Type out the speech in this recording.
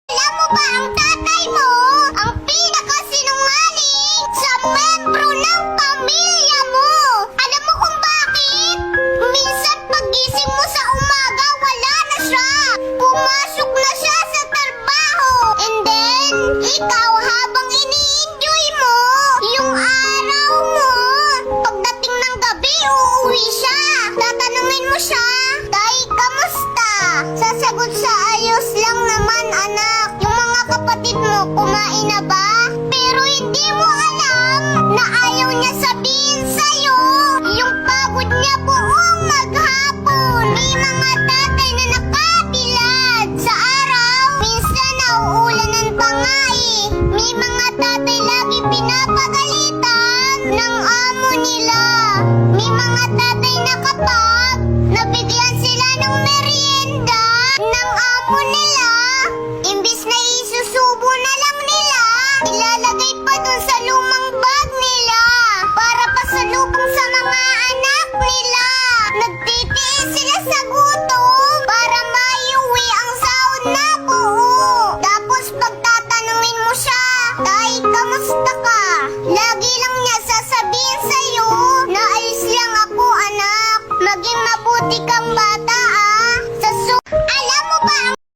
Alam mo ba ang tatay mo? Ang pinakasinungaling sa membro ng pamilya mo. Alam mo kung bakit? Minsan pagising mo sa umaga, wala na siya. Pumasok na siya sa trabaho. And then, ikaw habang ini-enjoy mo yung araw mo, pagdating ng gabi, uuwi siya. Tatanungin mo siya, Tay, kamusta? Sasagot sa ayos lang naman, anak. Yung mga kapatid mo, kumain na ba? Pero hindi mo alam na ayaw niya sabihin sa'yo yung pagod niya buong maghapon. May mga tatay na nakabilad sa araw. Minsan nauulanan pa nga eh. May mga tatay lagi pinapagalitan ng amo nila. May mga tatay na kapag nabigyan sila ng merienda ng amo nila, imbis na isusubo na lang nila, ilalagay pa dun sa lumang